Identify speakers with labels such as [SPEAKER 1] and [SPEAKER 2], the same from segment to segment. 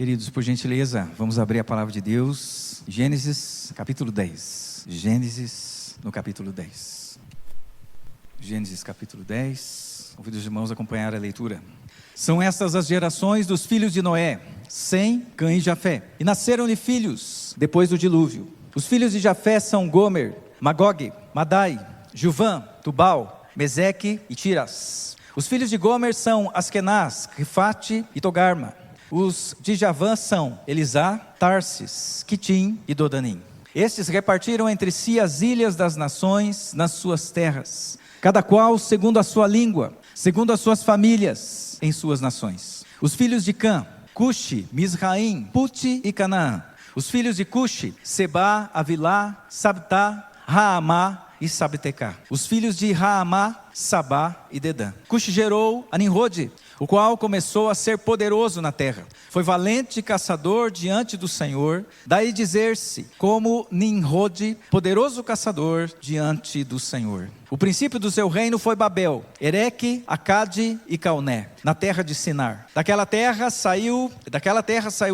[SPEAKER 1] Queridos, por gentileza, vamos abrir a palavra de Deus, Gênesis capítulo 10. Gênesis no capítulo 10. Gênesis capítulo 10. Convido os irmãos a acompanhar a leitura. São estas as gerações dos filhos de Noé, Sem, Cã e Jafé. E nasceram-lhe filhos depois do dilúvio. Os filhos de Jafé são Gomer, Magog, Madai, Juvã, Tubal, Meseque e Tiras. Os filhos de Gomer são Askenaz, Rifate e Togarma. Os de Javã são Elisá, Tarsis, Quitim e Dodanim. Estes repartiram entre si as ilhas das nações nas suas terras, cada qual segundo a sua língua, segundo as suas famílias, em suas nações. Os filhos de Cã, Cuxi, Misraim, Puti e Canaã. Os filhos de Cuxi, Sebá, Avilá, Sabtá, Raamá e Sabtecá. Os filhos de Raamá, Sabá e Dedã. Cuxi gerou a Nimrode, o qual começou a ser poderoso na terra. Foi valente caçador diante do Senhor, daí dizer-se, como Nimrode, poderoso caçador diante do Senhor. O princípio do seu reino foi Babel, Ereque, Acade e Calné, na terra de Sinar. Daquela terra saiu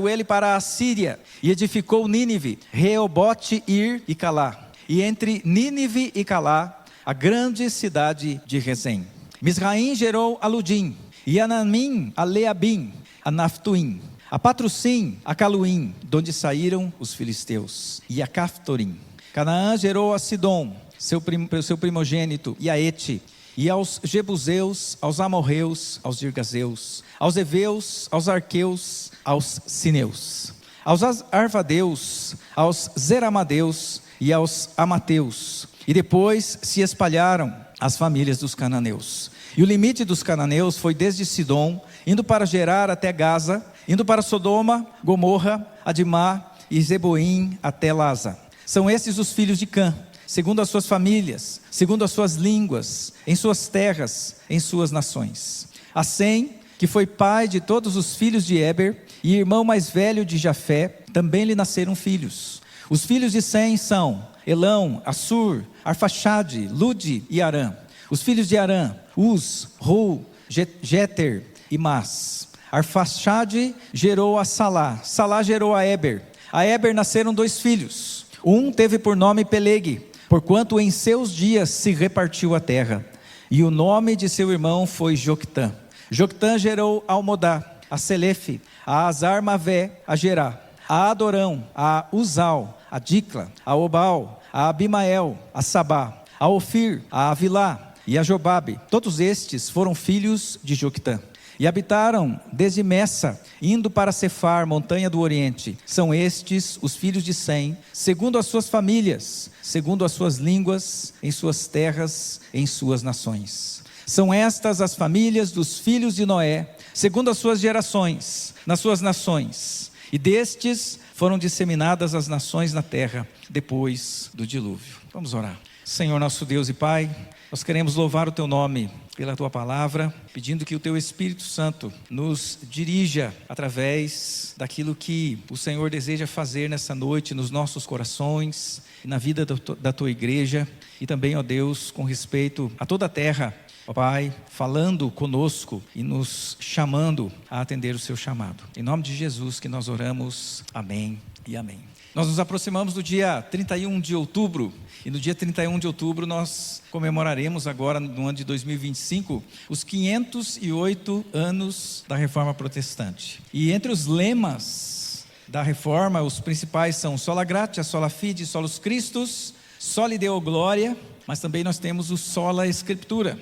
[SPEAKER 1] ele para a Síria, e edificou Nínive, Reobote, Ir e Calá. E entre Nínive e Calá, a grande cidade de Rezém. Misraim gerou a Ludim, e Anamim, a Leabim, a Naftuim, a Patrusim, a Caluim, de onde saíram os filisteus, e a Caftorim. Canaã gerou a Sidom, seu primogênito, e a Ete, e aos Jebuseus, aos Amorreus, aos Girgazeus, aos Eveus, aos Arqueus, aos Sineus, aos Arvadeus, aos Zeramadeus e aos Amateus. E depois se espalharam as famílias dos cananeus. E o limite dos cananeus foi desde Sidom, indo para Gerar até Gaza, indo para Sodoma, Gomorra, Adimá e Zeboim até Laza. São esses os filhos de Cã, segundo as suas famílias, segundo as suas línguas, em suas terras, em suas nações. A Sem, que foi pai de todos os filhos de Éber e irmão mais velho de Jafé, também lhe nasceram filhos. Os filhos de Sem são Elão, Assur, Arfaxade, Lude e Arã. Os filhos de Arã, Uz, Ru, Jeter e Mas. Arfaxade gerou a Salá, Salá gerou a Éber. A Éber nasceram 2 filhos. Um teve por nome Peleg, porquanto em seus dias se repartiu a terra. E o nome de seu irmão foi Joctã. Joctã gerou a Almodá, a Selefe, a Azar-Mavé, a Gerá, a Adorão, a Uzal, a Dicla, a Obal, a Abimael, a Sabá, a Ofir, a Avilá e a Jobabe. Todos estes foram filhos de Joctã. E habitaram desde Messa, indo para Cefar, montanha do Oriente. São estes os filhos de Sem, segundo as suas famílias, segundo as suas línguas, em suas terras, em suas nações. São estas as famílias dos filhos de Noé, segundo as suas gerações, nas suas nações. E destes foram disseminadas as nações na terra, depois do dilúvio. Vamos orar. Senhor nosso Deus e Pai, nós queremos louvar o Teu nome pela Tua palavra, pedindo que o Teu Espírito Santo nos dirija através daquilo que o Senhor deseja fazer nessa noite nos nossos corações, na vida da Tua igreja e também, ó Deus, com respeito a toda a terra, ó Pai, falando conosco e nos chamando a atender o Seu chamado. Em nome de Jesus que nós oramos, amém e amém. Nós nos aproximamos do dia 31 de outubro, e no dia 31 de outubro nós comemoraremos agora, no ano de 2025, os 508 anos da Reforma Protestante. E entre os lemas da Reforma, os principais são Sola Gratia, Sola Fide, Solus Christus, Soli Deo Gloria, mas também nós temos o Sola Scriptura.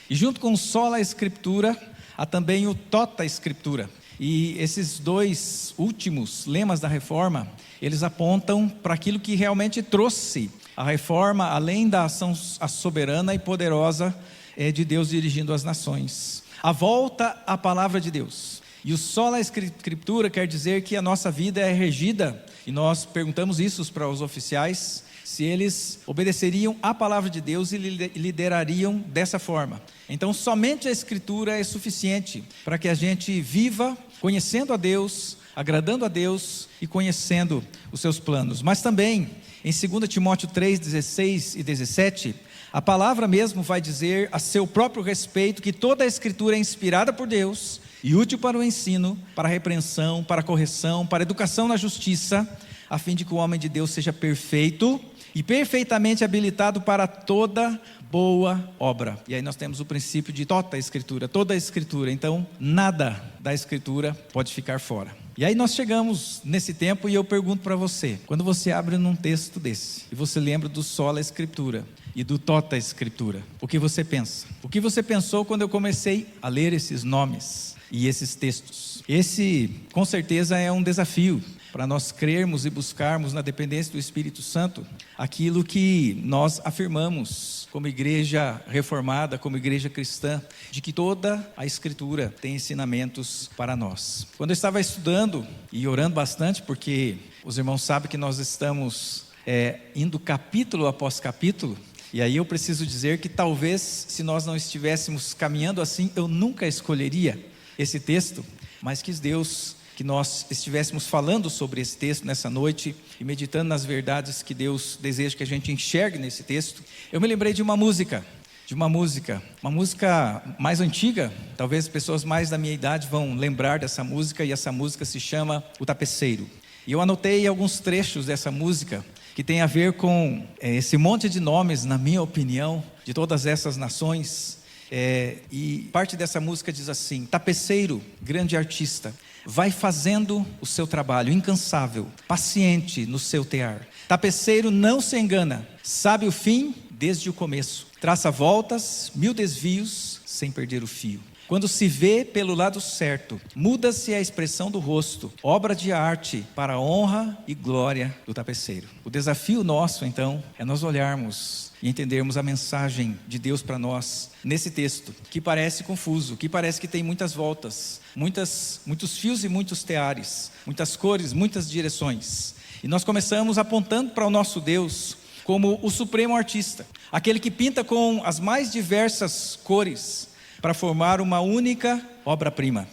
[SPEAKER 1] E junto com o Sola Scriptura, há também o Tota Scriptura. E esses 2 últimos lemas da Reforma, eles apontam para aquilo que realmente trouxe a Reforma, além da ação soberana e poderosa de Deus dirigindo as nações. A volta à palavra de Deus. E o Sola Scriptura quer dizer que a nossa vida é regida, e nós perguntamos isso para os oficiais, se eles obedeceriam à palavra de Deus e liderariam dessa forma. Então somente a Escritura é suficiente para que a gente viva conhecendo a Deus, agradando a Deus e conhecendo os seus planos. Mas também em 2 Timóteo 3, 16 e 17, a palavra mesmo vai dizer a seu próprio respeito que toda a Escritura é inspirada por Deus e útil para o ensino, para a repreensão, para a correção, para a educação na justiça, a fim de que o homem de Deus seja perfeito e perfeitamente habilitado para toda boa obra. E aí nós temos o princípio de toda a Escritura. Então, nada da Escritura pode ficar fora. E aí nós chegamos nesse tempo e eu pergunto para você, quando você abre num texto desse, e você lembra do sola Escritura e do tota Escritura, o que você pensa? O que você pensou quando eu comecei a ler esses nomes e esses textos? Esse, com certeza, é um desafio para nós crermos e buscarmos na dependência do Espírito Santo aquilo que nós afirmamos como igreja reformada, como igreja cristã, de que toda a Escritura tem ensinamentos para nós. Quando eu estava estudando e orando bastante, porque os irmãos sabem que nós estamos indo capítulo após capítulo, e aí eu preciso dizer que talvez se nós não estivéssemos caminhando assim, eu nunca escolheria esse texto, mas quis Deus que nós estivéssemos falando sobre esse texto nessa noite e meditando nas verdades que Deus deseja que a gente enxergue nesse texto. Eu me lembrei de uma música mais antiga, talvez pessoas mais da minha idade vão lembrar dessa música, e essa música se chama O Tapeceiro. E eu anotei alguns trechos dessa música que tem a ver com esse monte de nomes, na minha opinião, de todas essas nações. E parte dessa música diz assim: tapeceiro, grande artista, vai fazendo o seu trabalho incansável, paciente no seu tear. Tapeceiro não se engana, sabe o fim desde o começo, traça voltas, 1000 desvios, sem perder o fio. Quando se vê pelo lado certo, muda-se a expressão do rosto, obra de arte para a honra e glória do tapeceiro. O desafio nosso, então, é nós olharmos e entendermos a mensagem de Deus para nós nesse texto, que parece confuso, que parece que tem muitas voltas, muitos fios e muitos teares, muitas cores, muitas direções. E nós começamos apontando para o nosso Deus como o supremo artista, aquele que pinta com as mais diversas cores para formar uma única obra-prima.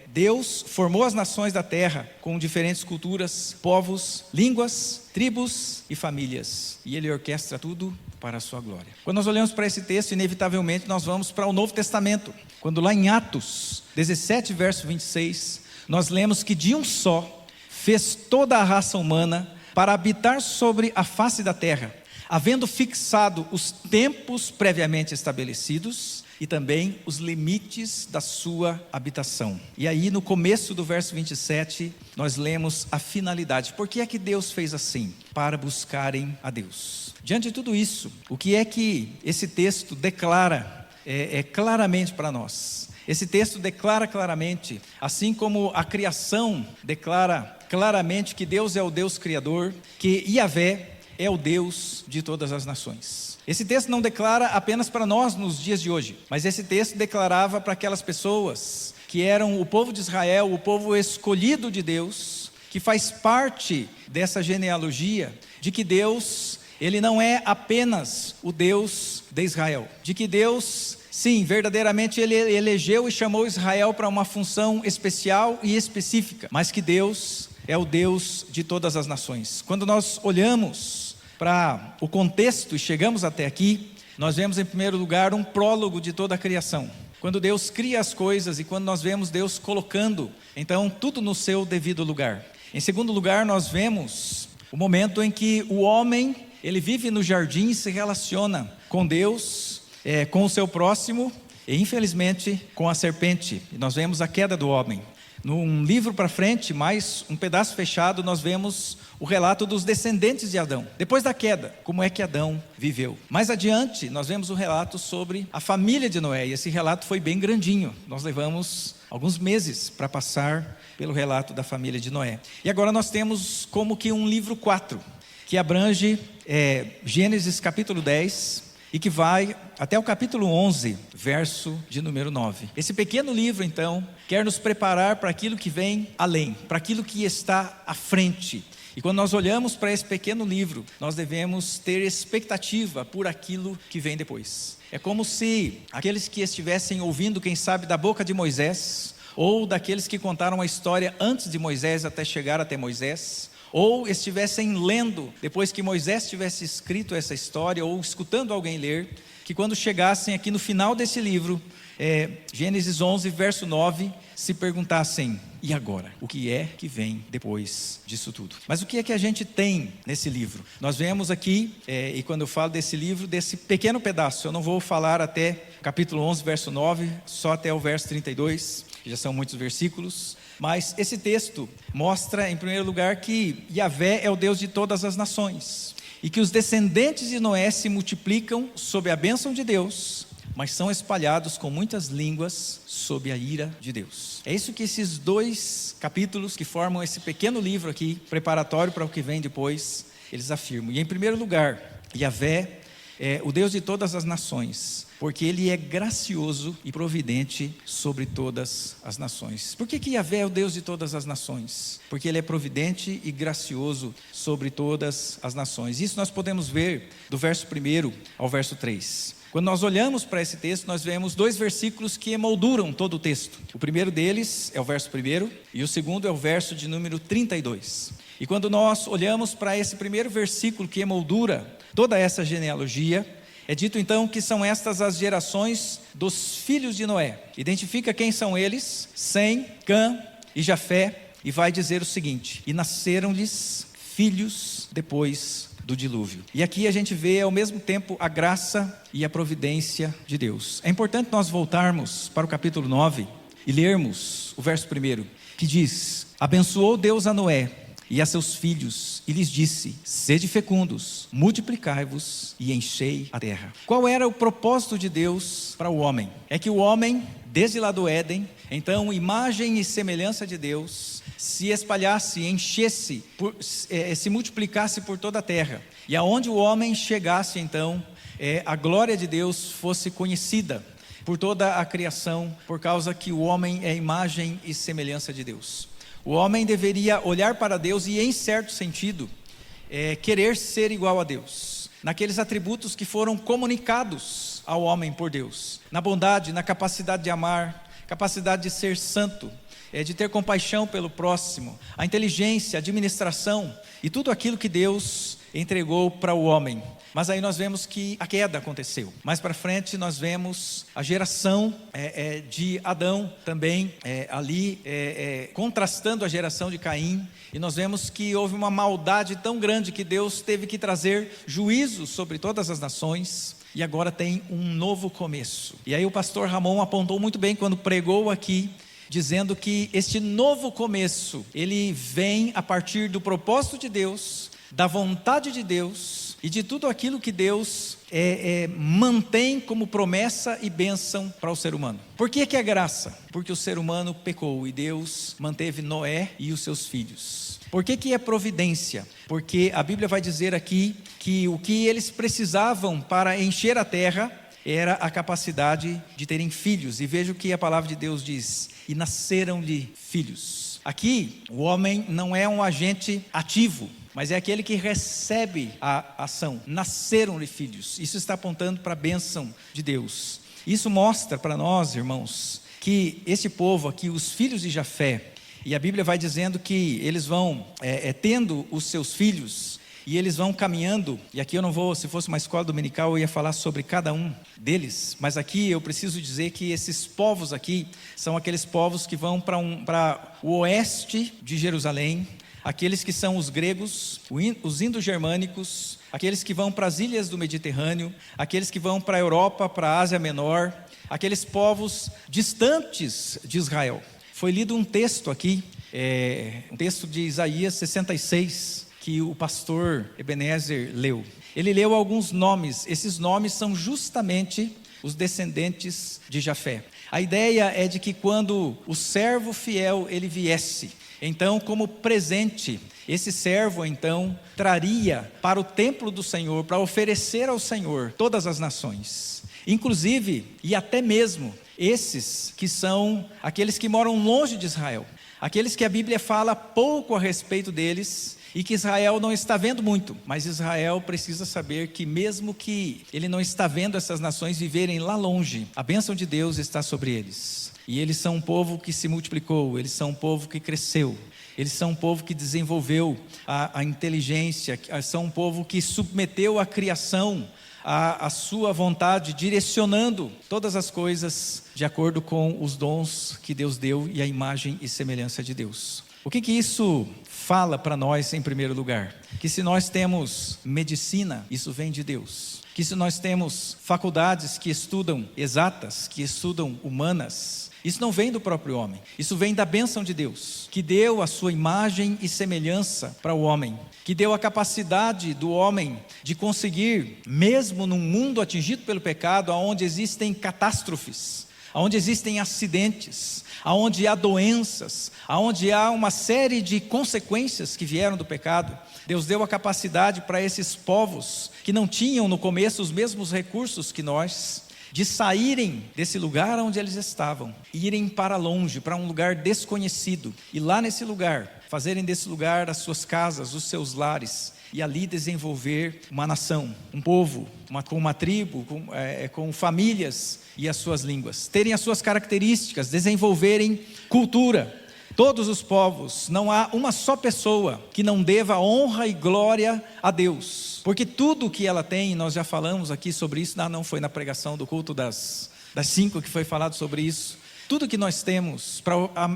[SPEAKER 1] Deus formou as nações da terra com diferentes culturas, povos, línguas, tribos e famílias, e Ele orquestra tudo para a sua glória. Quando nós olhamos para esse texto, inevitavelmente nós vamos para o Novo Testamento, quando lá em Atos 17, verso 26, nós lemos que de um só fez toda a raça humana para habitar sobre a face da terra, havendo fixado os tempos previamente estabelecidos e também os limites da sua habitação. E aí no começo do verso 27, nós lemos a finalidade. Por que é que Deus fez assim? Para buscarem a Deus. Diante de tudo isso, o que é que esse texto declara claramente para nós? Esse texto declara claramente, assim como a criação declara claramente que Deus é o Deus Criador, que Yahvé é o Deus de todas as nações. Esse texto não declara apenas para nós nos dias de hoje, mas esse texto declarava para aquelas pessoas que eram o povo de Israel, o povo escolhido de Deus, que faz parte dessa genealogia, de que Deus, Ele não é apenas o Deus de Israel, de que Deus, sim, verdadeiramente Ele elegeu e chamou Israel para uma função especial e específica, mas que Deus é o Deus de todas as nações. Quando nós olhamos para o contexto e chegamos até aqui, nós vemos em primeiro lugar um prólogo de toda a criação. Quando Deus cria as coisas e quando nós vemos Deus colocando, então, tudo no seu devido lugar. Em segundo lugar, nós vemos o momento em que o homem, ele vive no jardim e se relaciona com Deus, com o seu próximo e infelizmente com a serpente. E nós vemos a queda do homem. Num livro para frente, mais um pedaço fechado, nós vemos o relato dos descendentes de Adão. Depois da queda, como é que Adão viveu. Mais adiante, nós vemos o relato sobre a família de Noé. E esse relato foi bem grandinho. Nós levamos alguns meses para passar pelo relato da família de Noé. E agora nós temos como que um livro 4, que abrange Gênesis capítulo 10, e que vai até o capítulo 11, verso de número 9. Esse pequeno livro, então, quer nos preparar para aquilo que vem além, para aquilo que está à frente. E quando nós olhamos para esse pequeno livro, nós devemos ter expectativa por aquilo que vem depois. É como se aqueles que estivessem ouvindo, quem sabe, da boca de Moisés, ou daqueles que contaram a história antes de Moisés até chegar até Moisés, ou estivessem lendo, depois que Moisés tivesse escrito essa história, ou escutando alguém ler, que quando chegassem aqui no final desse livro, Gênesis 11, verso 9, se perguntassem: e agora? O que é que vem depois disso tudo? Mas o que é que a gente tem nesse livro? Nós vemos aqui, e quando eu falo desse livro, desse pequeno pedaço, eu não vou falar até capítulo 11, verso 9, só até o verso 32, que já são muitos versículos. Mas esse texto mostra, em primeiro lugar, que Yahvé é o Deus de todas as nações, e que os descendentes de Noé se multiplicam sob a bênção de Deus, mas são espalhados com muitas línguas sob a ira de Deus. É isso que esses 2 capítulos que formam esse pequeno livro aqui, preparatório para o que vem depois, eles afirmam. E em primeiro lugar, Yahvé é o Deus de todas as nações, porque Ele é gracioso e providente sobre todas as nações. Por que Yahvé é o Deus de todas as nações? Porque Ele é providente e gracioso sobre todas as nações. Isso nós podemos ver do verso 1 ao verso 3. Quando nós olhamos para esse texto, nós vemos 2 versículos que emolduram todo o texto. O primeiro deles é o verso 1 e o segundo é o verso de número 32. E quando nós olhamos para esse primeiro versículo que emoldura toda essa genealogia, é dito então que são estas as gerações dos filhos de Noé. Identifica quem são eles: Sem, Cã e Jafé, e vai dizer o seguinte: e nasceram-lhes filhos depois do dilúvio. E aqui a gente vê ao mesmo tempo a graça e a providência de Deus. É importante nós voltarmos para o capítulo 9 e lermos o verso 1, que diz: abençoou Deus a Noé e a seus filhos, e lhes disse: sede fecundos, multiplicai-vos e enchei a terra. Qual era o propósito de Deus para o homem? É que o homem, desde lá do Éden, então imagem e semelhança de Deus, se espalhasse, enchesse, se multiplicasse por toda a terra, e aonde o homem chegasse então, a glória de Deus fosse conhecida por toda a criação, por causa que o homem é imagem e semelhança de Deus. O homem deveria olhar para Deus e, em certo sentido, querer ser igual a Deus, naqueles atributos que foram comunicados ao homem por Deus, na bondade, na capacidade de amar, capacidade de ser santo, de ter compaixão pelo próximo, a inteligência, a administração e tudo aquilo que Deus entregou para o homem. Mas aí nós vemos que a queda aconteceu. Mais para frente nós vemos a geração de Adão também ali contrastando a geração de Caim, e nós vemos que houve uma maldade tão grande que Deus teve que trazer juízo sobre todas as nações. E agora tem um novo começo. E aí o pastor Ramon apontou muito bem quando pregou aqui, dizendo que este novo começo, ele vem a partir do propósito de Deus, da vontade de Deus e de tudo aquilo que Deus mantém como promessa e bênção para o ser humano. Por que é graça? Porque o ser humano pecou e Deus manteve Noé e os seus filhos. Por que é providência? Porque a Bíblia vai dizer aqui que o que eles precisavam para encher a terra era a capacidade de terem filhos. E veja o que a palavra de Deus diz: e nasceram-lhe filhos. Aqui o homem não é um agente ativo, mas é aquele que recebe a ação. Nasceram-lhe filhos. Isso está apontando para a bênção de Deus. Isso mostra para nós, irmãos, que esse povo aqui, os filhos de Jafé, e a Bíblia vai dizendo que eles vão tendo os seus filhos, e eles vão caminhando, e aqui eu não vou, se fosse uma escola dominical eu ia falar sobre cada um deles, mas aqui eu preciso dizer que esses povos aqui, são aqueles povos que vão para o oeste de Jerusalém, aqueles que são os gregos, os indo-germânicos, aqueles que vão para as ilhas do Mediterrâneo, aqueles que vão para a Europa, para a Ásia Menor, aqueles povos distantes de Israel. Foi lido um texto aqui, um texto de Isaías 66, que o pastor Ebenezer leu. Ele leu alguns nomes, esses nomes são justamente os descendentes de Jafé. A ideia é de que quando o servo fiel ele viesse, então como presente, esse servo então traria para o templo do Senhor, para oferecer ao Senhor todas as nações, inclusive e até mesmo esses que são aqueles que moram longe de Israel, aqueles que a Bíblia fala pouco a respeito deles, e que Israel não está vendo muito, mas Israel precisa saber que mesmo que ele não está vendo essas nações viverem lá longe, a bênção de Deus está sobre eles, e eles são um povo que se multiplicou, eles são um povo que cresceu, eles são um povo que desenvolveu a inteligência, são um povo que submeteu a criação a sua vontade, direcionando todas as coisas de acordo com os dons que Deus deu e a imagem e semelhança de Deus. O que isso fala para nós em primeiro lugar? Que se nós temos medicina, isso vem de Deus. Que se nós temos faculdades que estudam exatas, que estudam humanas, isso não vem do próprio homem, isso vem da bênção de Deus, que deu a sua imagem e semelhança para o homem, que deu a capacidade do homem de conseguir, mesmo num mundo atingido pelo pecado, onde existem catástrofes, onde existem acidentes, onde há doenças, onde há uma série de consequências que vieram do pecado, Deus deu a capacidade para esses povos que não tinham no começo os mesmos recursos que nós, de saírem desse lugar onde eles estavam, irem para longe, para um lugar desconhecido, e lá nesse lugar, fazerem desse lugar as suas casas, os seus lares, e ali desenvolver uma nação, um povo, com uma tribo, com famílias e as suas línguas, terem as suas características, desenvolverem cultura. Todos os povos, não há uma só pessoa que não deva honra e glória a Deus, porque tudo que ela tem, nós já falamos aqui sobre isso, não foi na pregação do culto das 5 que foi falado sobre isso, tudo que nós temos,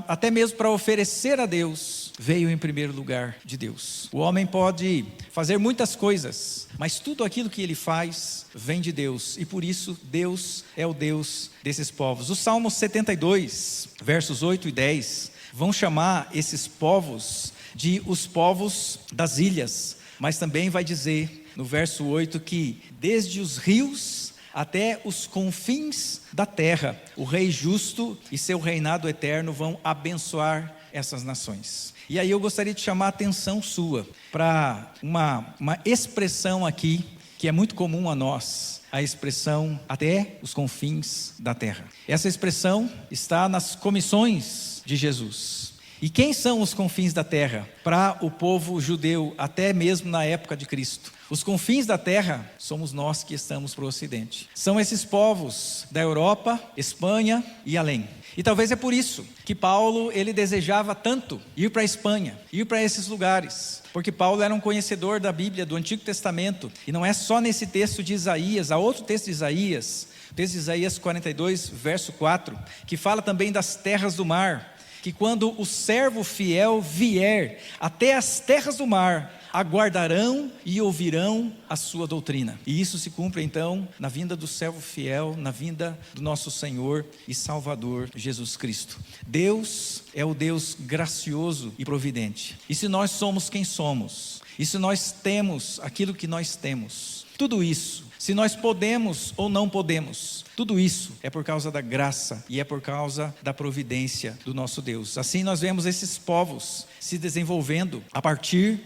[SPEAKER 1] até mesmo para oferecer a Deus, veio em primeiro lugar de Deus. O homem pode fazer muitas coisas, mas tudo aquilo que ele faz vem de Deus, e por isso Deus é o Deus desses povos. O Salmo 72, versos 8 e 10, vão chamar esses povos de os povos das ilhas, mas também vai dizer no verso 8 que desde os rios até os confins da terra, o rei justo e seu reinado eterno vão abençoar essas nações. E aí eu gostaria de chamar a atenção sua para uma expressão aqui que é muito comum a nós, a expressão até os confins da terra. Essa expressão está nas comissões de Jesus. E quem são os confins da terra? Para o povo judeu, até mesmo na época de Cristo. Os confins da terra somos nós que estamos para o ocidente. São esses povos da Europa, Espanha e além. E talvez é por isso que Paulo, ele desejava tanto ir para a Espanha, ir para esses lugares. Porque Paulo era um conhecedor da Bíblia, do Antigo Testamento. E não é só nesse texto de Isaías, há outro texto de Isaías, o texto de Isaías 42, verso 4, que fala também das terras do mar. Que quando o servo fiel vier até as terras do mar, aguardarão e ouvirão a sua doutrina. E isso se cumpre então na vinda do servo fiel, na vinda do nosso Senhor e Salvador Jesus Cristo. Deus é o Deus gracioso e providente. E se nós somos quem somos, e se nós temos aquilo que nós temos, tudo isso, se nós podemos ou não podemos, tudo isso é por causa da graça e é por causa da providência do nosso Deus. Assim nós vemos esses povos se desenvolvendo a partir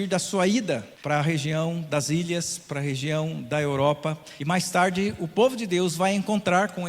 [SPEAKER 1] da sua ida para a região das ilhas, para a região da Europa, e mais tarde o povo de Deus vai encontrar com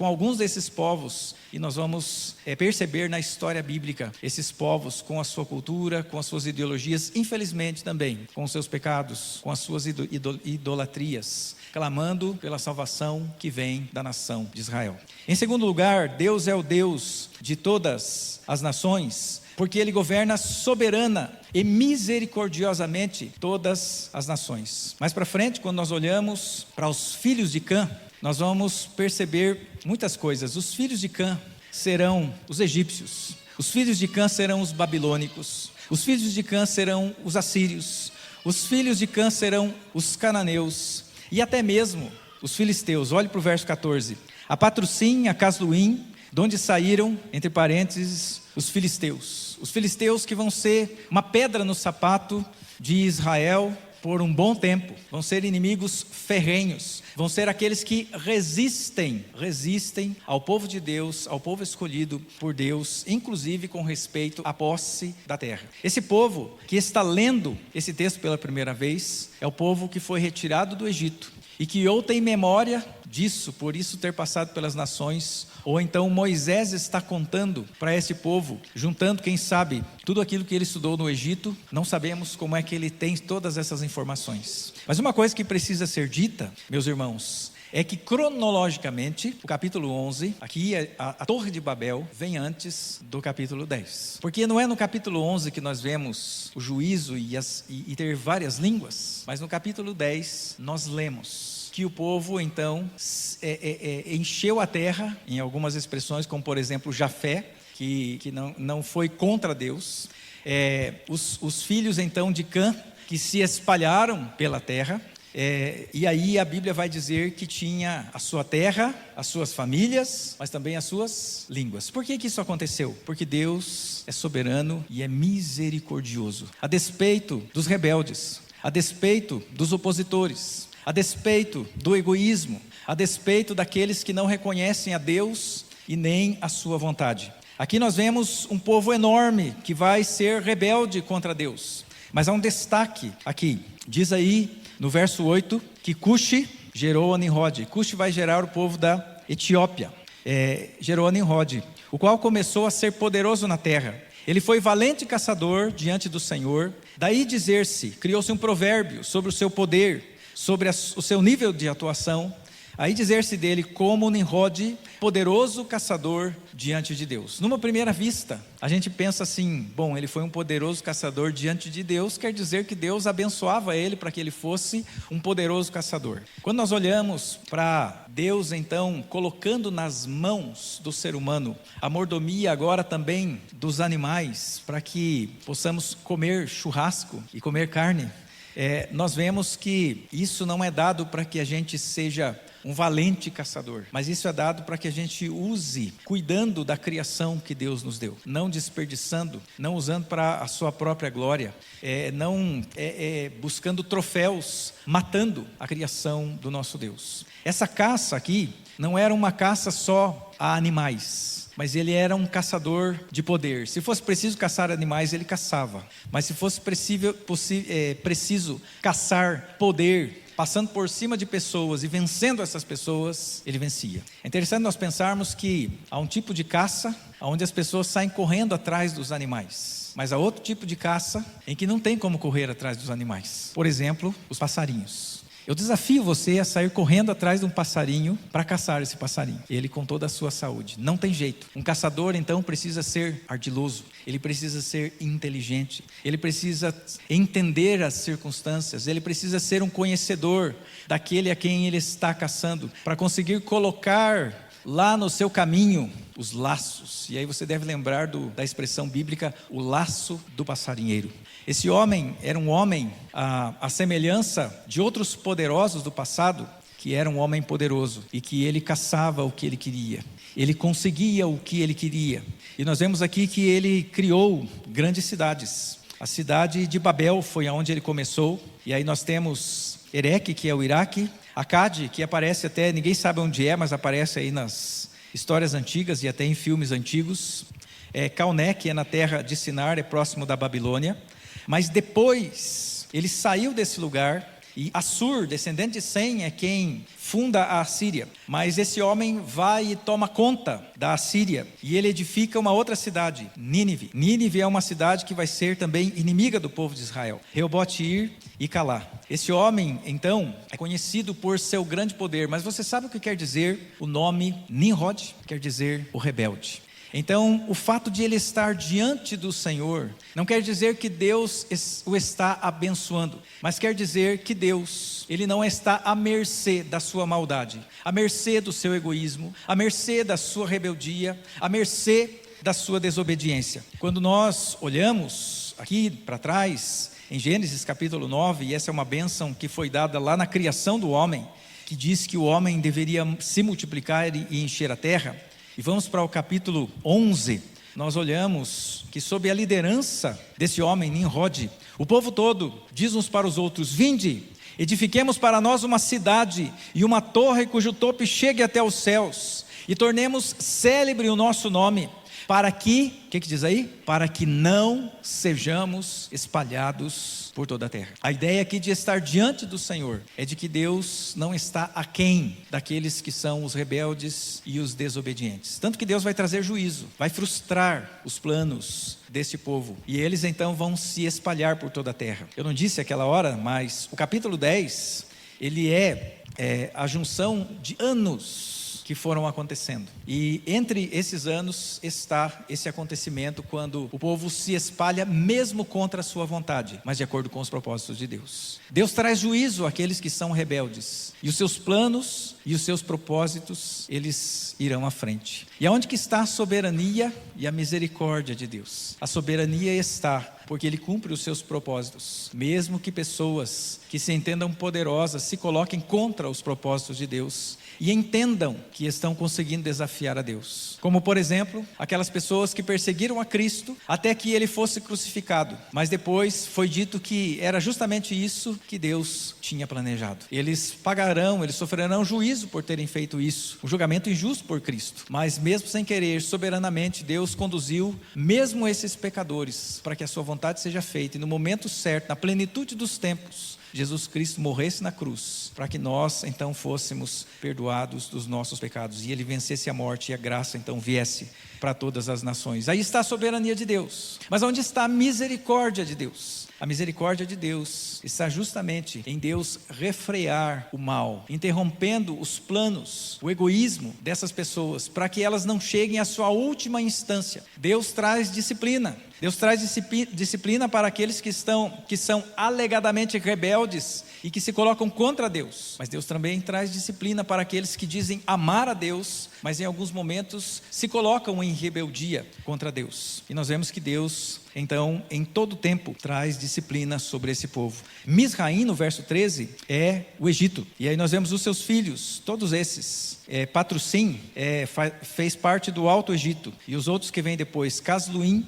[SPEAKER 1] alguns desses povos, e nós vamos perceber na história bíblica esses povos com a sua cultura, com as suas ideologias, infelizmente também com os seus pecados, com as suas idolatrias, clamando pela salvação que vem da nação de Israel. Em segundo lugar, Deus é o Deus de todas as nações, porque Ele governa soberana e misericordiosamente todas as nações. Mais para frente, quando nós olhamos para os filhos de Cã, nós vamos perceber muitas coisas. Os filhos de Cã serão os egípcios, os filhos de Cã serão os babilônicos, os filhos de Cã serão os assírios, os filhos de Cã serão os cananeus e até mesmo os filisteus. Olhe para o verso 14. A Patrocim, a Casluim, de onde saíram, entre parênteses, os filisteus que vão ser uma pedra no sapato de Israel por um bom tempo, vão ser inimigos ferrenhos, vão ser aqueles que resistem ao povo de Deus, ao povo escolhido por Deus, inclusive com respeito à posse da terra. Esse povo que está lendo esse texto pela primeira vez, é o povo que foi retirado do Egito, e que ou tem memória disso, por isso ter passado pelas nações, ou então Moisés está contando para esse povo, juntando, quem sabe, tudo aquilo que ele estudou no Egito. Não sabemos como é que ele tem todas essas informações. Mas uma coisa que precisa ser dita, meus irmãos, é que cronologicamente, o capítulo 11, aqui a Torre de Babel, vem antes do capítulo 10. Porque não é no capítulo 11 que nós vemos o juízo e ter várias línguas, mas no capítulo 10 nós lemos que o povo então encheu a terra, em algumas expressões, como por exemplo Jafé, que não foi contra Deus. Os filhos então de Cã, que se espalharam pela terra. E aí a Bíblia vai dizer que tinha a sua terra, as suas famílias, mas também as suas línguas. Por que isso aconteceu? Porque Deus é soberano e é misericordioso. A despeito dos rebeldes, a despeito dos opositores, a despeito do egoísmo, a despeito daqueles que não reconhecem a Deus e nem a sua vontade. Aqui nós vemos um povo enorme que vai ser rebelde contra Deus. Mas há um destaque aqui. Diz aí no verso 8 que Cuxi gerou a Nimrod. Cuxi vai gerar o povo da Etiópia. Gerou a Nimrod, o qual começou a ser poderoso na terra. Ele foi valente caçador diante do Senhor. Daí dizer-se, criou-se um provérbio sobre o seu poder, sobre o seu nível de atuação. Aí dizer-se dele como Nimrod, poderoso caçador diante de Deus. Numa primeira vista, a gente pensa assim, bom, ele foi um poderoso caçador diante de Deus, quer dizer que Deus abençoava ele para que ele fosse um poderoso caçador. Quando nós olhamos para Deus, então, colocando nas mãos do ser humano a mordomia agora também dos animais, para que possamos comer churrasco e comer carne, nós vemos que isso não é dado para que a gente seja um valente caçador, mas isso é dado para que a gente use, cuidando da criação que Deus nos deu, não desperdiçando, não usando para a sua própria glória, não buscando troféus, matando a criação do nosso Deus. Essa caça aqui não era uma caça só a animais, mas ele era um caçador de poder. Se fosse preciso caçar animais, ele caçava, mas se fosse preciso caçar poder, passando por cima de pessoas e vencendo essas pessoas, ele vencia. É interessante nós pensarmos que há um tipo de caça onde as pessoas saem correndo atrás dos animais, mas há outro tipo de caça em que não tem como correr atrás dos animais. Por exemplo, os passarinhos. Eu desafio você a sair correndo atrás de um passarinho para caçar esse passarinho, ele com toda a sua saúde. Não tem jeito. Um caçador então precisa ser ardiloso, ele precisa ser inteligente, ele precisa entender as circunstâncias, ele precisa ser um conhecedor daquele a quem ele está caçando, para conseguir colocar lá no seu caminho os laços. E aí você deve lembrar da expressão bíblica, o laço do passarinheiro. Esse homem era um homem à semelhança de outros poderosos do passado, que era um homem poderoso e que ele caçava o que ele queria, ele conseguia o que ele queria. E nós vemos aqui que ele criou grandes cidades. A cidade de Babel foi onde ele começou, e aí nós temos Ereque, que é o Iraque, Acade, que aparece até, ninguém sabe onde mas aparece aí nas histórias antigas e até em filmes antigos. Calné, que é na terra de Sinar, é próximo da Babilônia. Mas depois ele saiu desse lugar, e Assur, descendente de Sem, é quem funda a Assíria. Mas esse homem vai e toma conta da Assíria, e ele edifica uma outra cidade, Nínive. Nínive é uma cidade que vai ser também inimiga do povo de Israel, Reobote-ir e Calá. Esse homem, então, é conhecido por seu grande poder, mas você sabe o que quer dizer o nome Nimrod? Quer dizer o rebelde. Então, o fato de ele estar diante do Senhor não quer dizer que Deus o está abençoando, mas quer dizer que Deus, ele não está à mercê da sua maldade, à mercê do seu egoísmo, à mercê da sua rebeldia, à mercê da sua desobediência. Quando nós olhamos aqui para trás, em Gênesis capítulo 9, e essa é uma bênção que foi dada lá na criação do homem, que diz que o homem deveria se multiplicar e encher a terra. E vamos para o capítulo 11, nós olhamos que sob a liderança desse homem, Nimrod, o povo todo diz uns para os outros: vinde, edifiquemos para nós uma cidade e uma torre cujo topo chegue até os céus, e tornemos célebre o nosso nome, para que, o que diz aí? Para que não sejamos espalhados por toda a terra. A ideia aqui de estar diante do Senhor é de que Deus não está aquém daqueles que são os rebeldes e os desobedientes. Tanto que Deus vai trazer juízo, vai frustrar os planos deste povo, e eles então vão se espalhar por toda a terra. Eu não disse aquela hora, mas o capítulo 10, ele é a junção de anos que foram acontecendo. E entre esses anos está esse acontecimento quando o povo se espalha mesmo contra a sua vontade, mas de acordo com os propósitos de Deus. Deus traz juízo àqueles que são rebeldes, e os seus planos e os seus propósitos, eles irão à frente. E aonde que está a soberania e a misericórdia de Deus? A soberania está porque Ele cumpre os seus propósitos, mesmo que pessoas que se entendam poderosas se coloquem contra os propósitos de Deus e entendam que estão conseguindo desafiar a Deus. Como, por exemplo, aquelas pessoas que perseguiram a Cristo até que Ele fosse crucificado, mas depois foi dito que era justamente isso que Deus tinha planejado. Eles pagarão, eles sofrerão juízo por terem feito isso, um julgamento injusto por Cristo, mas mesmo sem querer, soberanamente, Deus conduziu mesmo esses pecadores para que a sua vontade seja feita, e no momento certo, na plenitude dos tempos, Jesus Cristo morresse na cruz, para que nós então fôssemos perdoados dos nossos pecados, e Ele vencesse a morte, e a graça então viesse para todas as nações. Aí está a soberania de Deus. Mas onde está a misericórdia de Deus? A misericórdia de Deus está justamente em Deus refrear o mal, interrompendo os planos, o egoísmo dessas pessoas, para que elas não cheguem à sua última instância. Deus traz disciplina. Deus traz disciplina para aqueles que são alegadamente rebeldes e que se colocam contra Deus. Mas Deus também traz disciplina para aqueles que dizem amar a Deus, mas em alguns momentos se colocam em rebeldia contra Deus. E nós vemos que Deus, então, em todo tempo, traz disciplina sobre esse povo. Misraim, no verso 13, é o Egito. E aí nós vemos os seus filhos, todos esses. Patrocim fez parte do Alto Egito. E os outros que vêm depois, Casluim,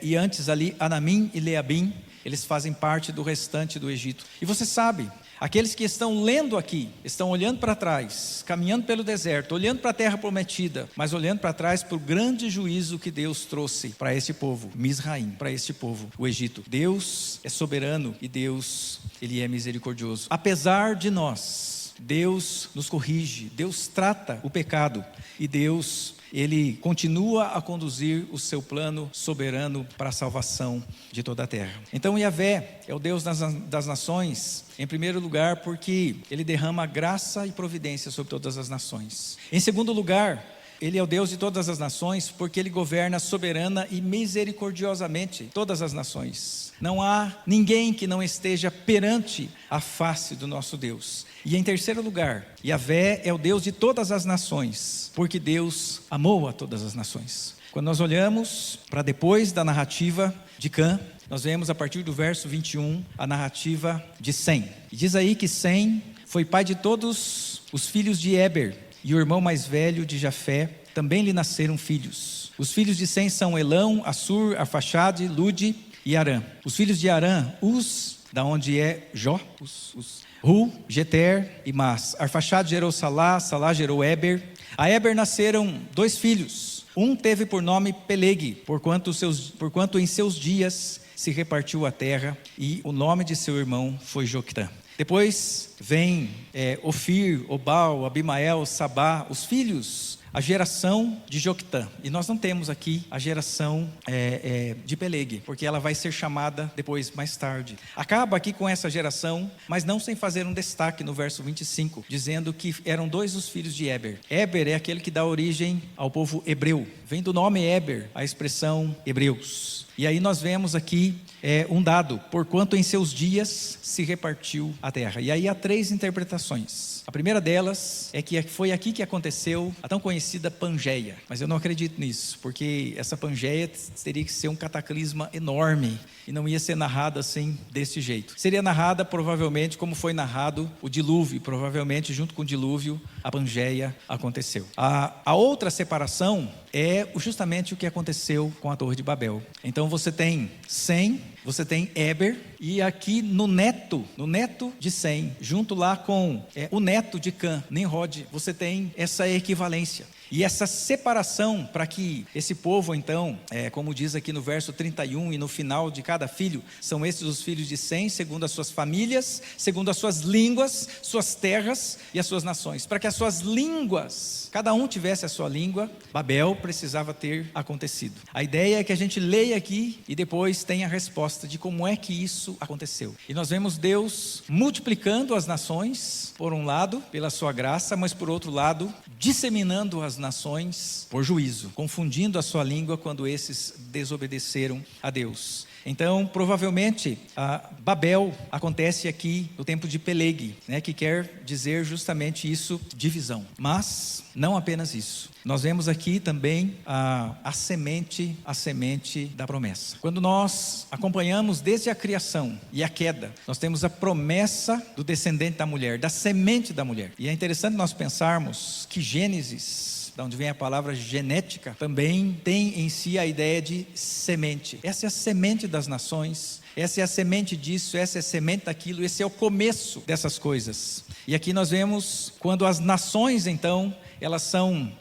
[SPEAKER 1] e antes ali, Anamim e Leabim, eles fazem parte do restante do Egito. E você sabe, aqueles que estão lendo aqui, estão olhando para trás, caminhando pelo deserto, olhando para a terra prometida, mas olhando para trás para o grande juízo que Deus trouxe para esse povo, Misraim, para este povo, o Egito. Deus é soberano e Deus, Ele é misericordioso. Apesar de nós, Deus nos corrige, Deus trata o pecado e Deus, Ele continua a conduzir o seu plano soberano para a salvação de toda a terra. Então Yahvé é o Deus das nações, em primeiro lugar porque Ele derrama graça e providência sobre todas as nações. Em segundo lugar, Ele é o Deus de todas as nações porque Ele governa soberana e misericordiosamente todas as nações. Não há ninguém que não esteja perante a face do nosso Deus. E em terceiro lugar, Yahvé é o Deus de todas as nações, porque Deus amou a todas as nações. Quando nós olhamos para depois da narrativa de Cã, nós vemos a partir do verso 21 a narrativa de Sem. E diz aí que Sem foi pai de todos os filhos de Éber, e o irmão mais velho de Jafé, também lhe nasceram filhos. Os filhos de Sem são Elão, Assur, Arfaxade, Lude e Arã. Os filhos de Arã, da onde é Jó, Ru, Jeter e Mas. Arfaxade gerou Salá, Salá gerou Éber. A Éber nasceram 2 filhos. Um teve por nome Peleg, porquanto em seus dias se repartiu a terra, e o nome de seu irmão foi Joctã. Depois vem Ofir, Obal, Abimael, Sabá, os filhos, a geração de Joctã. E nós não temos aqui a geração de Peleg, porque ela vai ser chamada depois, mais tarde. Acaba aqui com essa geração, mas não sem fazer um destaque no verso 25, dizendo que eram 2 os filhos de Éber. Éber é aquele que dá origem ao povo hebreu. Vem do nome Éber a expressão hebreus. E aí nós vemos aqui um dado, porquanto em seus dias se repartiu a terra. E aí há 3 interpretações. A primeira delas é que foi aqui que aconteceu a tão conhecida Pangeia. Mas eu não acredito nisso, porque essa Pangeia teria que ser um cataclisma enorme e não ia ser narrada assim, desse jeito. Seria narrada provavelmente como foi narrado o dilúvio, provavelmente junto com o dilúvio a Pangeia aconteceu. A outra separação é justamente o que aconteceu com a Torre de Babel. Então você tem Sem, você tem Éber, e aqui no neto de Sem, junto lá com o neto de Cã, Nimrod, você tem essa equivalência. E essa separação, para que esse povo então, como diz aqui no verso 31, e no final de cada filho, são esses os filhos de Sem, segundo as suas famílias, segundo as suas línguas, suas terras e as suas nações. Para que as suas línguas, cada um tivesse a sua língua, Babel precisava ter acontecido. A ideia é que a gente leia aqui e depois tenha a resposta de como é que isso aconteceu. E nós vemos Deus multiplicando as nações, por um lado, pela sua graça, mas por outro lado, disseminando as nações por juízo, confundindo a sua língua quando esses desobedeceram a Deus. Então, provavelmente, Babel acontece aqui no tempo de Peleg, que quer dizer justamente isso, divisão. Mas não apenas isso. Nós vemos aqui também a semente da promessa. Quando nós acompanhamos desde a criação e a queda, nós temos a promessa do descendente da mulher, da semente da mulher. E é interessante nós pensarmos que Gênesis, da onde vem a palavra genética, também tem em si a ideia de semente. Essa é a semente das nações, essa é a semente disso, essa é a semente daquilo, esse é o começo dessas coisas. E aqui nós vemos quando as nações então, elas são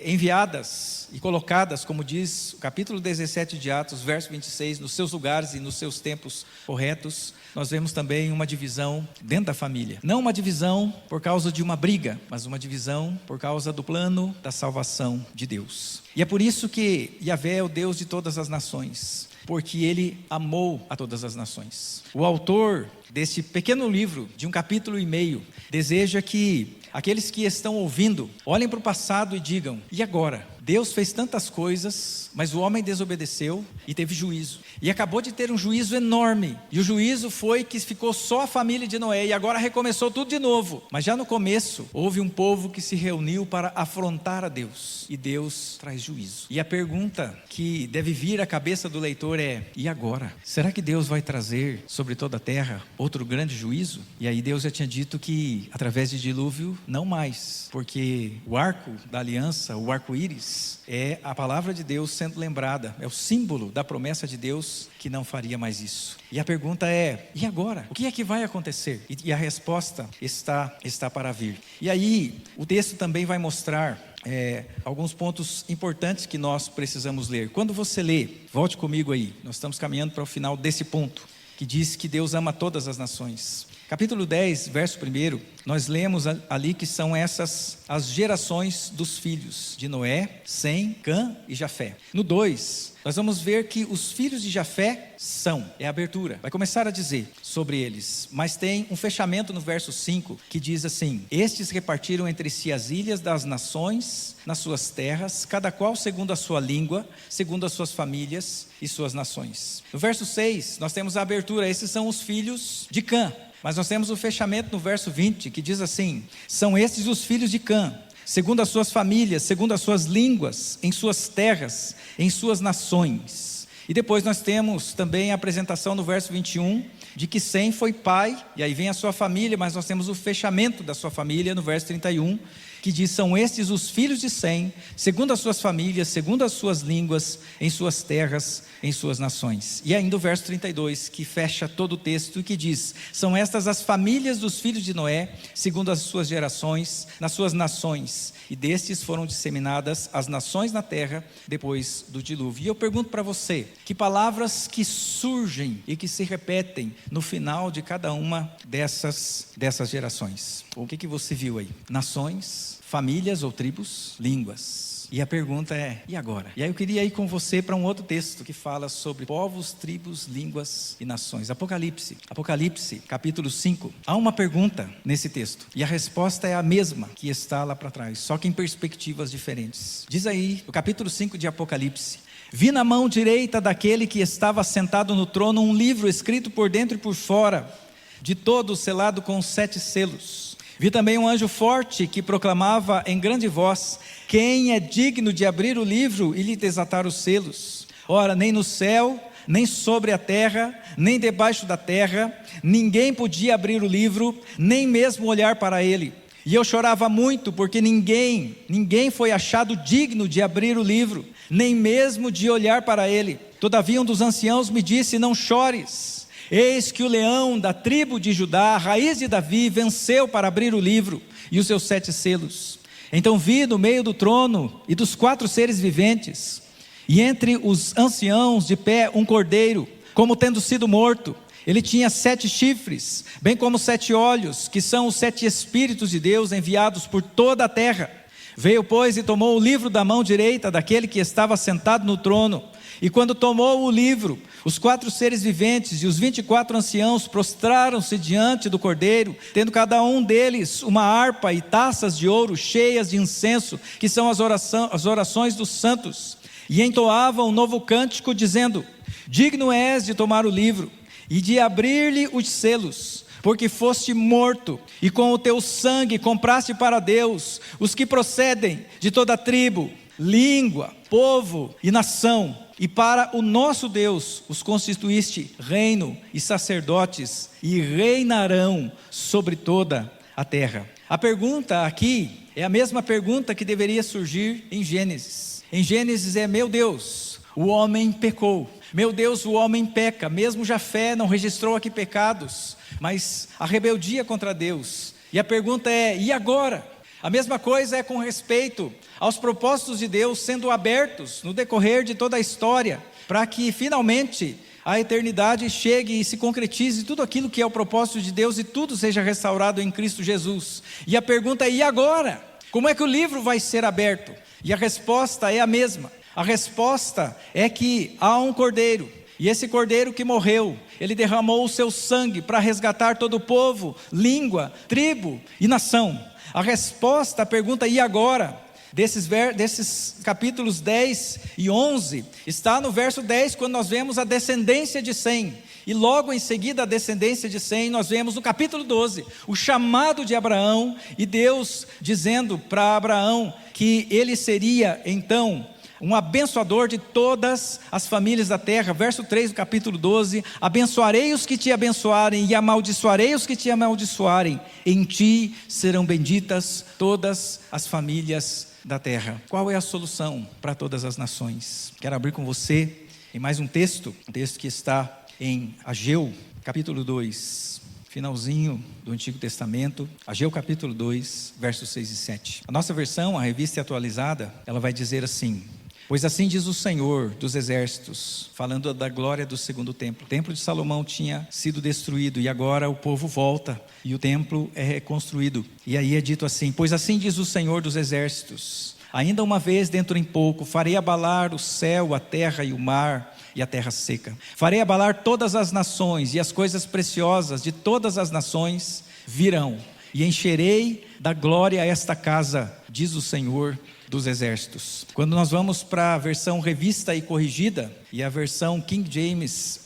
[SPEAKER 1] enviadas e colocadas, como diz o capítulo 17 de Atos, verso 26, nos seus lugares e nos seus tempos corretos. Nós vemos também uma divisão dentro da família. Não uma divisão por causa de uma briga, mas uma divisão por causa do plano da salvação de Deus. E é por isso que Yahvé é o Deus de todas as nações, porque Ele amou a todas as nações. O autor desse pequeno livro, de 1,5 capítulo, deseja que aqueles que estão ouvindo, olhem para o passado e digam: e agora? Deus fez tantas coisas, mas o homem desobedeceu e teve juízo. E acabou de ter um juízo enorme. E o juízo foi que ficou só a família de Noé e agora recomeçou tudo de novo. Mas já no começo, houve um povo que se reuniu para afrontar a Deus. E Deus traz juízo. E a pergunta que deve vir à cabeça do leitor é: e agora? Será que Deus vai trazer sobre toda a terra outro grande juízo? E aí Deus já tinha dito que através de dilúvio, não mais. Porque o arco da aliança, o arco-íris, é a palavra de Deus sendo lembrada, é o símbolo da promessa de Deus que não faria mais isso. E a pergunta é: e agora? O que é que vai acontecer? E a resposta está para vir. E aí o texto também vai mostrar alguns pontos importantes que nós precisamos ler. Quando você lê, volte comigo aí, nós estamos caminhando para o final desse ponto, que diz que Deus ama todas as nações. Capítulo 10, verso 1, nós lemos ali que são essas as gerações dos filhos de Noé, Sem, Cã e Jafé. No 2, nós vamos ver que os filhos de Jafé é a abertura, vai começar a dizer sobre eles, mas tem um fechamento no verso 5, que diz assim: estes repartiram entre si as ilhas das nações nas suas terras, cada qual segundo a sua língua, segundo as suas famílias e suas nações. No verso 6, nós temos a abertura, esses são os filhos de Cã. Mas nós temos o fechamento no verso 20, que diz assim: são estes os filhos de Cã, segundo as suas famílias, segundo as suas línguas, em suas terras, em suas nações. E depois nós temos também a apresentação no verso 21, de que Sem foi pai, e aí vem a sua família, mas nós temos o fechamento da sua família no verso 31, que diz: são estes os filhos de Sem, segundo as suas famílias, segundo as suas línguas, em suas terras, em suas nações. E ainda o verso 32, que fecha todo o texto e que diz: são estas as famílias dos filhos de Noé, segundo as suas gerações, nas suas nações, e destes foram disseminadas as nações na terra depois do dilúvio. E eu pergunto para você, que palavras que surgem e que se repetem no final de cada uma dessas gerações? O que você viu aí? Nações, famílias ou tribos, línguas. E a pergunta é: e agora? E aí eu queria ir com você para um outro texto que fala sobre povos, tribos, línguas e nações. Apocalipse, capítulo 5. Há uma pergunta nesse texto e a resposta é a mesma que está lá para trás, só que em perspectivas diferentes. Diz aí, o capítulo 5 de Apocalipse: vi na mão direita daquele que estava sentado no trono um livro escrito por dentro e por fora, de todo selado com 7 selos. Vi também um anjo forte que proclamava em grande voz: quem é digno de abrir o livro e lhe desatar os selos? Ora, nem no céu, nem sobre a terra, nem debaixo da terra, ninguém podia abrir o livro, nem mesmo olhar para ele. E eu chorava muito, porque ninguém foi achado digno de abrir o livro, nem mesmo de olhar para ele. Todavia um dos anciãos me disse: não chores. Eis que o leão da tribo de Judá, a raiz de Davi, venceu para abrir o livro e os seus 7 selos. Então vi no meio do trono e dos 4 seres viventes, e entre os anciãos de pé um cordeiro, como tendo sido morto. Ele tinha 7 chifres, bem como 7 olhos, que são os 7 Espíritos de Deus enviados por toda a terra. Veio, pois, e tomou o livro da mão direita daquele que estava sentado no trono. E quando tomou o livro, os 4 seres viventes e os 24 anciãos prostraram-se diante do cordeiro, tendo cada um deles uma harpa e taças de ouro cheias de incenso, que são as orações dos santos. E entoavam um novo cântico, dizendo: digno és de tomar o livro e de abrir-lhe os selos, porque foste morto, e com o teu sangue compraste para Deus os que procedem de toda tribo, língua, povo e nação, e para o nosso Deus os constituíste reino e sacerdotes, e reinarão sobre toda a terra. A pergunta aqui é a mesma pergunta que deveria surgir em Gênesis. Em Gênesis é: meu Deus, o homem pecou. Meu Deus, o homem peca. Mesmo Jafé não registrou aqui pecados, mas a rebeldia contra Deus. E a pergunta é: e agora? A mesma coisa é com respeito aos propósitos de Deus sendo abertos no decorrer de toda a história, para que finalmente a eternidade chegue e se concretize tudo aquilo que é o propósito de Deus e tudo seja restaurado em Cristo Jesus. E a pergunta é: e agora? Como é que o livro vai ser aberto? E a resposta é a mesma. A resposta é que há um cordeiro, e esse cordeiro que morreu, ele derramou o seu sangue para resgatar todo o povo, língua, tribo e nação. A resposta à pergunta: e agora? Desses capítulos 10 e 11, está no verso 10, quando nós vemos a descendência de Sem. E logo em seguida a descendência de Sem, nós vemos no capítulo 12, o chamado de Abraão, e Deus dizendo para Abraão que ele seria então um abençoador de todas as famílias da terra. Verso 3 do capítulo 12: abençoarei os que te abençoarem e amaldiçoarei os que te amaldiçoarem. Em ti serão benditas todas as famílias da terra. Qual é a solução para todas as nações? Quero abrir com você em mais um texto que está em Ageu, capítulo 2, finalzinho do Antigo Testamento. Ageu capítulo 2, versos 6 e 7. A nossa versão, a Revista Atualizada, ela vai dizer assim: pois assim diz o Senhor dos exércitos, falando da glória do segundo templo. O templo de Salomão tinha sido destruído, e agora o povo volta, e o templo é reconstruído. E aí é dito assim: pois assim diz o Senhor dos exércitos, ainda uma vez dentro em pouco, farei abalar o céu, a terra e o mar, e a terra seca. Farei abalar todas as nações, e as coisas preciosas de todas as nações virão, e encherei da glória esta casa, diz o Senhor dos exércitos. Quando nós vamos para a versão revista e corrigida, e a versão King James,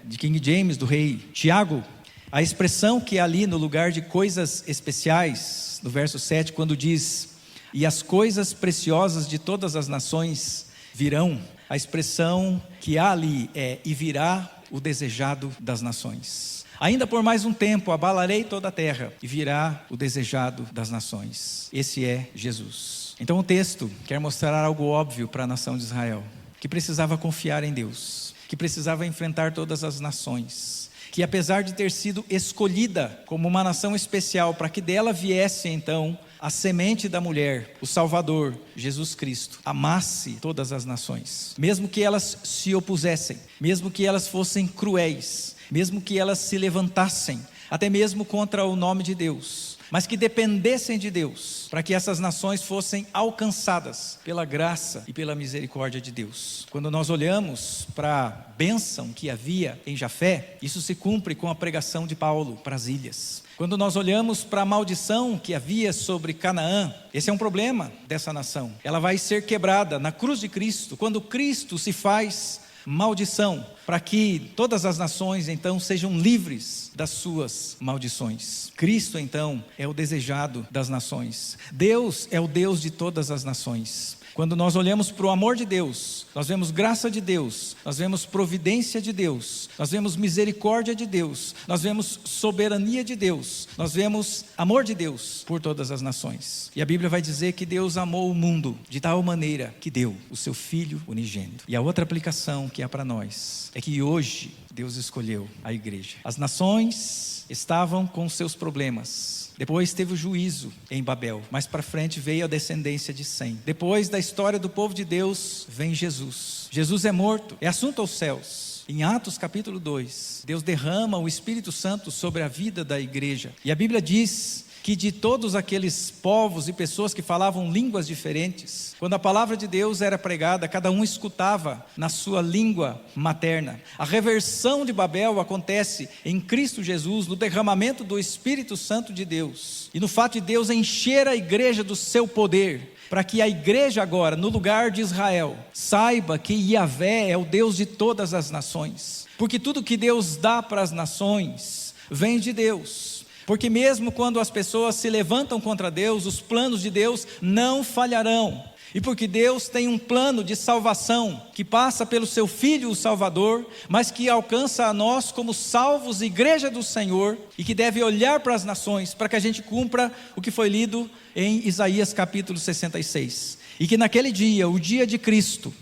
[SPEAKER 1] de King James, do rei Tiago, a expressão que é ali no lugar de coisas especiais, no verso 7, quando diz: e as coisas preciosas de todas as nações virão, a expressão que há ali é: e virá o desejado das nações. Ainda por mais um tempo abalarei toda a terra, e virá o desejado das nações. Esse é Jesus. Então o texto quer mostrar algo óbvio para a nação de Israel, que precisava confiar em Deus, que precisava enfrentar todas as nações, que apesar de ter sido escolhida como uma nação especial, para que dela viesse então a semente da mulher, o Salvador, Jesus Cristo, amasse todas as nações, mesmo que elas se opusessem, mesmo que elas fossem cruéis, mesmo que elas se levantassem, até mesmo contra o nome de Deus, mas que dependessem de Deus, para que essas nações fossem alcançadas pela graça e pela misericórdia de Deus. Quando nós olhamos para a bênção que havia em Jafé, isso se cumpre com a pregação de Paulo para as ilhas. Quando nós olhamos para a maldição que havia sobre Canaã, esse é um problema dessa nação. Ela vai ser quebrada na cruz de Cristo, quando Cristo se faz maldição, para que todas as nações então sejam livres das suas maldições. Cristo então é o desejado das nações. Deus é o Deus de todas as nações. Quando nós olhamos para o amor de Deus, nós vemos graça de Deus, nós vemos providência de Deus, nós vemos misericórdia de Deus, nós vemos soberania de Deus, nós vemos amor de Deus por todas as nações. E a Bíblia vai dizer que Deus amou o mundo de tal maneira que deu o seu Filho unigênito. E a outra aplicação que há para nós é que hoje Deus escolheu a igreja. As nações estavam com seus problemas, Depois teve o juízo em Babel. Mais para frente veio a descendência de Sem. Depois da história do povo de Deus, vem Jesus. Jesus é morto, é assunto aos céus. Em Atos capítulo 2, Deus derrama o Espírito Santo sobre a vida da igreja. E a Bíblia diz que de todos aqueles povos e pessoas que falavam línguas diferentes, quando a palavra de Deus era pregada, cada um escutava na sua língua materna. A reversão de Babel acontece em Cristo Jesus, no derramamento do Espírito Santo de Deus, e no fato de Deus encher a igreja do seu poder, para que a igreja agora, no lugar de Israel, saiba que Yahvé é o Deus de todas as nações, porque tudo que Deus dá para as nações, vem de Deus. Porque mesmo quando as pessoas se levantam contra Deus, os planos de Deus não falharão. E porque Deus tem um plano de salvação, que passa pelo seu Filho, o Salvador, mas que alcança a nós como salvos, igreja do Senhor, e que deve olhar para as nações, para que a gente cumpra o que foi lido em Isaías capítulo 66. E que naquele dia, o dia de Cristo,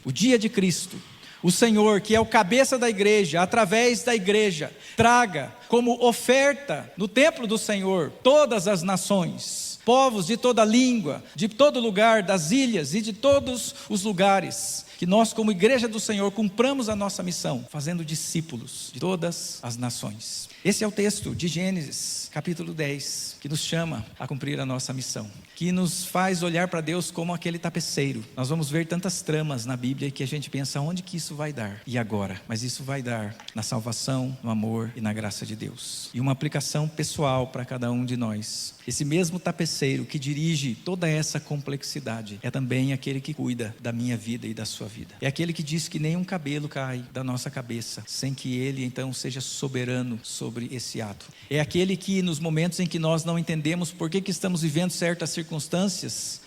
[SPEAKER 1] o Senhor, que é o cabeça da igreja, através da igreja, traga como oferta no templo do Senhor todas as nações, povos de toda língua, de todo lugar, das ilhas e de todos os lugares, que nós como igreja do Senhor cumpramos a nossa missão, fazendo discípulos de todas as nações. Esse é o texto de Gênesis capítulo 10, que nos chama a cumprir a nossa missão, que nos faz olhar para Deus como aquele tapeceiro. Nós vamos ver tantas tramas na Bíblia que a gente pensa, onde que isso vai dar? E agora? Mas isso vai dar na salvação, no amor e na graça de Deus. E uma aplicação pessoal para cada um de nós. Esse mesmo tapeceiro que dirige toda essa complexidade é também aquele que cuida da minha vida e da sua vida. É aquele que diz que nenhum cabelo cai da nossa cabeça sem que Ele então seja soberano sobre esse ato. É aquele que nos momentos em que nós não entendemos por que estamos vivendo certas circunstâncias,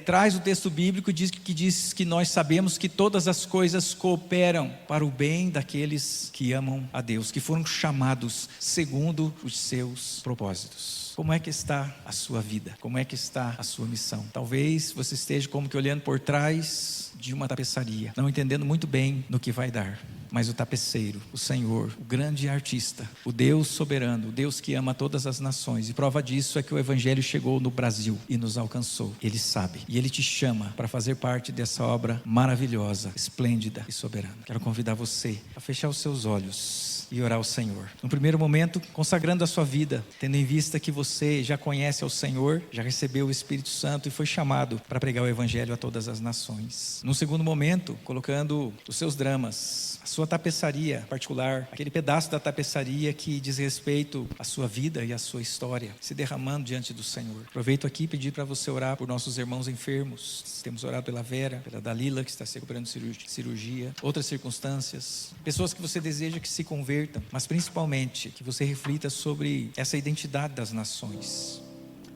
[SPEAKER 1] traz o texto bíblico que diz que nós sabemos que todas as coisas cooperam para o bem daqueles que amam a Deus, que foram chamados segundo os seus propósitos. Como é que está a sua vida? Como é que está a sua missão? Talvez você esteja como que olhando por trás de uma tapeçaria, não entendendo muito bem no que vai dar. Mas o tapeceiro, o Senhor, o grande artista, o Deus soberano, o Deus que ama todas as nações, e prova disso é que o Evangelho chegou no Brasil e nos alcançou. Ele sabe, e Ele te chama para fazer parte dessa obra maravilhosa, esplêndida e soberana. Quero convidar você a fechar os seus olhos e orar ao Senhor. No primeiro momento, consagrando a sua vida, tendo em vista que você já conhece ao Senhor, já recebeu o Espírito Santo e foi chamado para pregar o Evangelho a todas as nações. No segundo momento, colocando os seus dramas, a sua tapeçaria particular, aquele pedaço da tapeçaria que diz respeito à sua vida e à sua história, se derramando diante do Senhor. Aproveito aqui e pedir para você orar por nossos irmãos enfermos. Temos orado pela Vera, pela Dalila, que está se recuperando de cirurgia, outras circunstâncias, pessoas que você deseja que se convertam, mas principalmente que você reflita sobre essa identidade das nações.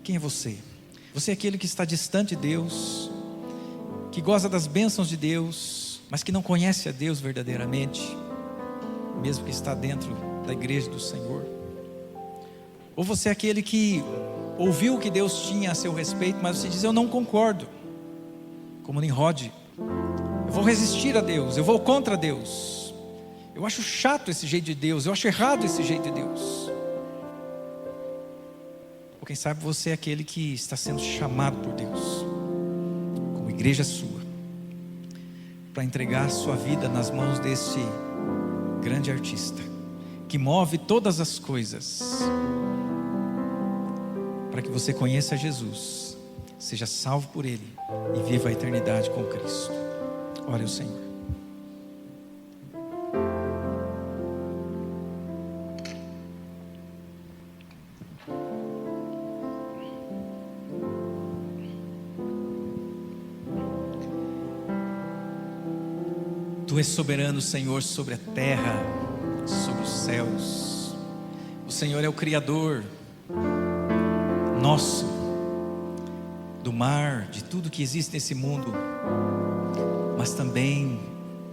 [SPEAKER 1] Quem é você? Você é aquele que está distante de Deus, que goza das bênçãos de Deus, mas que não conhece a Deus verdadeiramente, mesmo que está dentro da igreja do Senhor? Ou você é aquele que ouviu o que Deus tinha a seu respeito, mas você diz, eu não concordo, como Nimrod, eu vou resistir a Deus, eu vou contra Deus, eu acho chato esse jeito de Deus, eu acho errado esse jeito de Deus. Ou quem sabe você é aquele que está sendo chamado por Deus, como igreja sua, para entregar sua vida nas mãos desse grande artista, que move todas as coisas, para que você conheça Jesus, seja salvo por Ele e viva a eternidade com Cristo. Ore ao Senhor. Tu és soberano, Senhor, sobre a terra, sobre os céus. O Senhor é o Criador nosso, do mar, de tudo que existe nesse mundo, mas também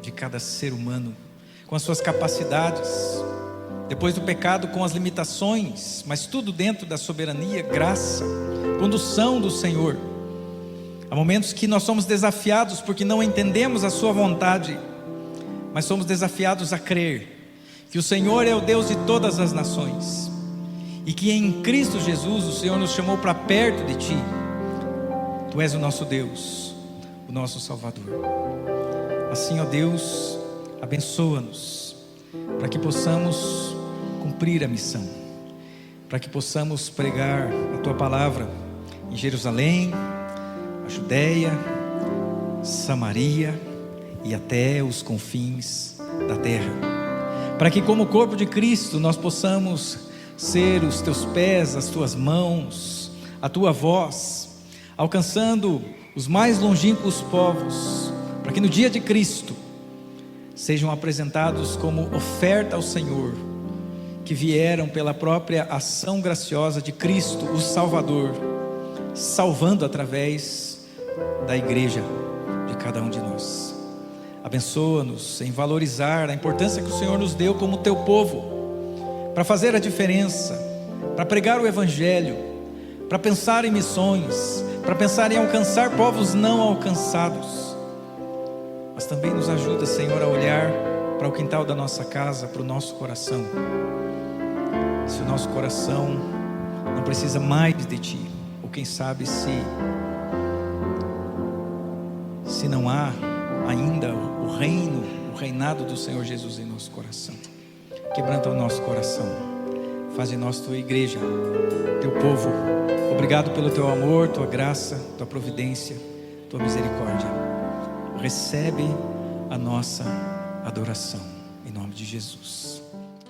[SPEAKER 1] de cada ser humano, com as suas capacidades, depois do pecado, com as limitações, mas tudo dentro da soberania, graça, condução do Senhor. Há momentos que nós somos desafiados porque não entendemos a sua vontade, mas somos desafiados a crer que o Senhor é o Deus de todas as nações, e que em Cristo Jesus o Senhor nos chamou para perto de Ti. Tu és o nosso Deus, o nosso Salvador. Assim, ó Deus, abençoa-nos, para que possamos cumprir a missão, para que possamos pregar a Tua palavra em Jerusalém, a Judéia, Samaria e até os confins da terra, para que como corpo de Cristo nós possamos ser os Teus pés, as Tuas mãos, a Tua voz, alcançando os mais longínquos povos, para que no dia de Cristo sejam apresentados como oferta ao Senhor, que vieram pela própria ação graciosa de Cristo, o Salvador, salvando através da igreja de cada um de nós. Abençoa-nos em valorizar a importância que o Senhor nos deu como Teu povo, para fazer a diferença, para pregar o Evangelho, para pensar em missões, para pensar em alcançar povos não alcançados. Mas também nos ajuda, Senhor, a olhar para o quintal da nossa casa, para o nosso coração. Se o nosso coração não precisa mais de Ti, ou quem sabe se não há ainda o reinado do Senhor Jesus em nosso coração. Quebranta o nosso coração, faz de nós Tua igreja, Teu povo. Obrigado pelo Teu amor, Tua graça, Tua providência, Tua misericórdia. Recebe a nossa adoração, em nome de Jesus.